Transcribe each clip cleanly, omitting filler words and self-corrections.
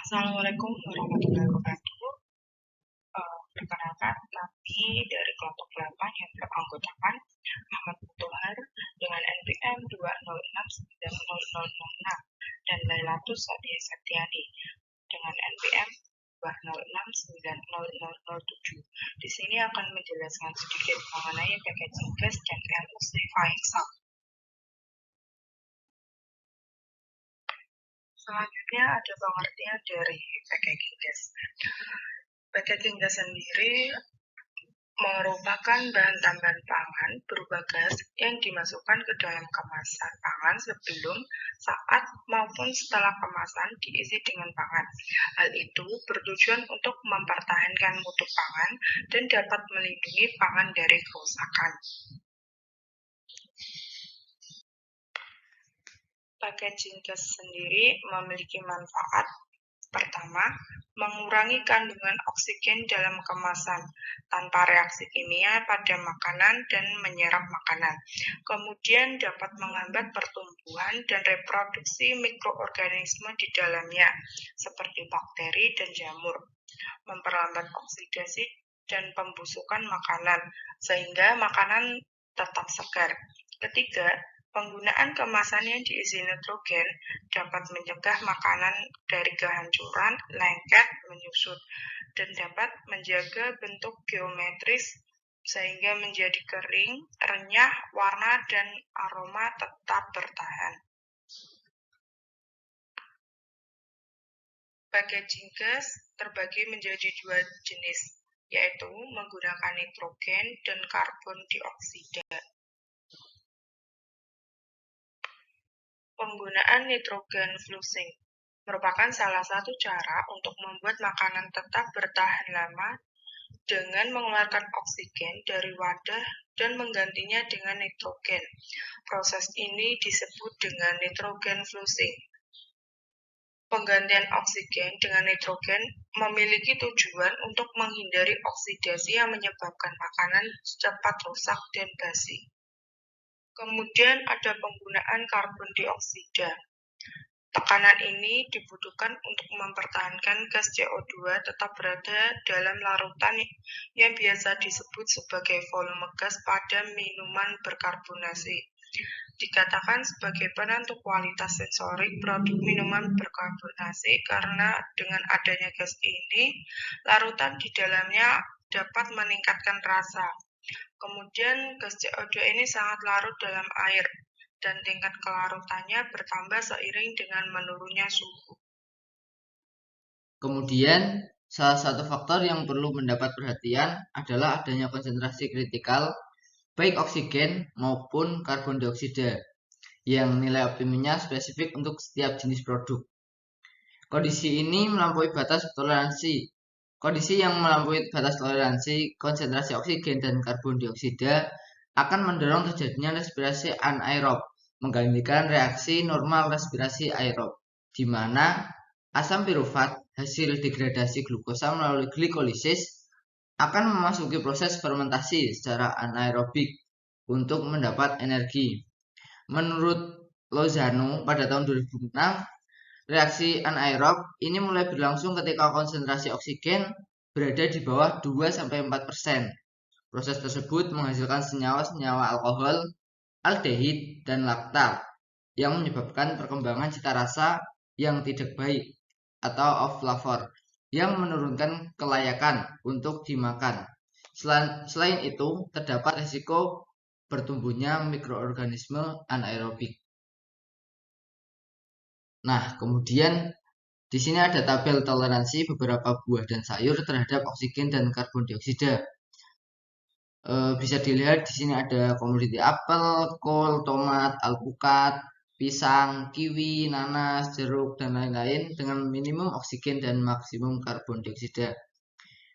Assalamualaikum warahmatullahi wabarakatuh. Perkenalkan, kami dari kelompok 8 yang beranggotakan Ahmad Mutohar dengan NPM 2069006 dan Lailatus Sadia Septiani dengan NPM 2069007. Di sini akan menjelaskan sedikit mengenai packaging gas dan emulsifying salt. Selanjutnya ada pengertian dari packaging gas. Packaging gas sendiri merupakan bahan tambahan pangan berupa gas yang dimasukkan ke dalam kemasan pangan sebelum, saat, maupun setelah kemasan diisi dengan pangan. Hal itu bertujuan untuk mempertahankan mutu pangan dan dapat melindungi pangan dari kerusakan. Packaging gas sendiri memiliki manfaat. Pertama, mengurangi kandungan oksigen dalam kemasan tanpa reaksi kimia pada makanan dan menyerap makanan. Kemudian dapat menghambat pertumbuhan dan reproduksi mikroorganisme di dalamnya, seperti bakteri dan jamur, memperlambat oksidasi dan pembusukan makanan, sehingga makanan tetap segar. Ketiga, penggunaan kemasan yang diisi nitrogen dapat mencegah makanan dari kehancuran, lengket, menyusut, dan dapat menjaga bentuk geometris sehingga menjadi kering, renyah, warna, dan aroma tetap bertahan. Packaging gas terbagi menjadi dua jenis, yaitu menggunakan nitrogen dan karbon dioksida. Penggunaan nitrogen flusing merupakan salah satu cara untuk membuat makanan tetap bertahan lama dengan mengeluarkan oksigen dari wadah dan menggantinya dengan nitrogen. Proses ini disebut dengan nitrogen flusing. Penggantian oksigen dengan nitrogen memiliki tujuan untuk menghindari oksidasi yang menyebabkan makanan cepat rusak dan basi. Kemudian ada penggunaan karbon dioksida. Tekanan ini dibutuhkan untuk mempertahankan gas CO2 tetap berada dalam larutan yang biasa disebut sebagai volume gas pada minuman berkarbonasi. Dikatakan sebagai penentu kualitas sensorik produk minuman berkarbonasi karena dengan adanya gas ini, larutan di dalamnya dapat meningkatkan rasa. Kemudian gas CO2 ini sangat larut dalam air dan tingkat kelarutannya bertambah seiring dengan menurunnya suhu. Kemudian, salah satu faktor yang perlu mendapat perhatian adalah adanya konsentrasi kritikal baik oksigen maupun karbon dioksida yang nilai optimumnya spesifik untuk setiap jenis produk. Kondisi ini melampaui batas toleransi. Kondisi yang melampaui batas toleransi konsentrasi oksigen dan karbon dioksida akan mendorong terjadinya respirasi anaerob, menggantikan reaksi normal respirasi aerob, di mana asam pirufat hasil degradasi glukosa melalui glikolisis akan memasuki proses fermentasi secara anaerobik untuk mendapat energi. Menurut Lozano pada tahun 2006, reaksi anaerob ini mulai berlangsung ketika konsentrasi oksigen berada di bawah 2-4%. Proses tersebut menghasilkan senyawa-senyawa alkohol, aldehid, dan laktat yang menyebabkan perkembangan cita rasa yang tidak baik atau off flavor yang menurunkan kelayakan untuk dimakan. Selain itu, terdapat risiko bertumbuhnya mikroorganisme anaerobik. Nah, kemudian di sini ada tabel toleransi beberapa buah dan sayur terhadap oksigen dan karbon dioksida. Bisa dilihat di sini ada komoditi apel, kol, tomat, alpukat, pisang, kiwi, nanas, jeruk, dan lain-lain dengan minimum oksigen dan maksimum karbon dioksida.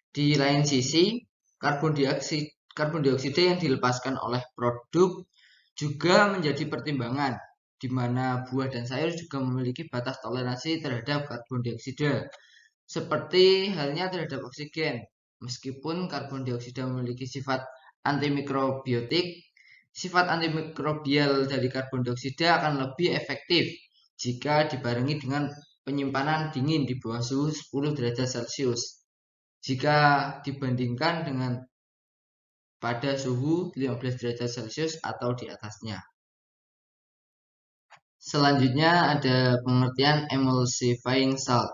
Di lain sisi, karbon dioksida yang dilepaskan oleh produk juga menjadi pertimbangan, di mana buah dan sayur juga memiliki batas toleransi terhadap karbon dioksida, seperti halnya terhadap oksigen. Meskipun karbon dioksida memiliki sifat antimikrobiotik, sifat antimikrobial dari karbon dioksida akan lebih efektif jika dibarengi dengan penyimpanan dingin di bawah suhu 10 derajat Celcius jika dibandingkan dengan pada suhu 15 derajat Celcius atau di atasnya. Selanjutnya ada pengertian emulsifying salt.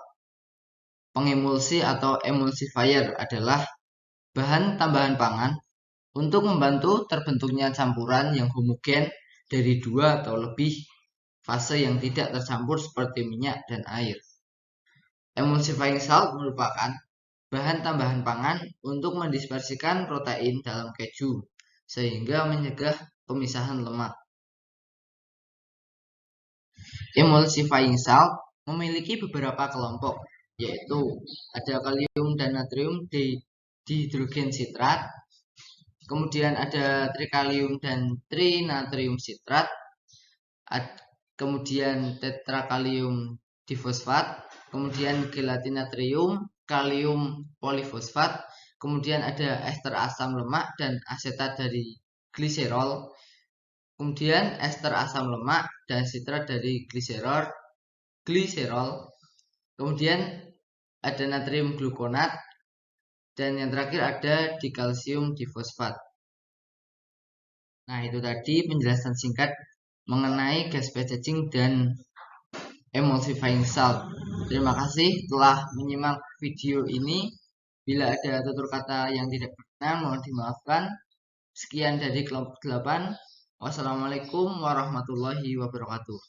Pengemulsi atau emulsifier adalah bahan tambahan pangan untuk membantu terbentuknya campuran yang homogen dari dua atau lebih fase yang tidak tercampur seperti minyak dan air. Emulsifying salt merupakan bahan tambahan pangan untuk mendispersikan protein dalam keju sehingga mencegah pemisahan lemak. Emulsifying salt memiliki beberapa kelompok, yaitu ada kalium dan natrium dihidrogen sitrat, kemudian ada trikalium dan trinatrium sitrat, kemudian tetrakalium difosfat, kemudian gelatinatrium, kalium polifosfat, kemudian ada ester asam lemak dan asetat dari gliserol, kemudian ester asam lemak dan sitrat dari gliserol, kemudian ada natrium glukonat, dan yang terakhir ada dikalsium difosfat. Nah, itu tadi penjelasan singkat mengenai gas phase changing dan emulsifying salt. Terima kasih telah menyimak video ini. Bila ada tutur kata yang tidak berkenan, mohon dimaafkan. Sekian dari kelompok 8. Wassalamualaikum warahmatullahi wabarakatuh.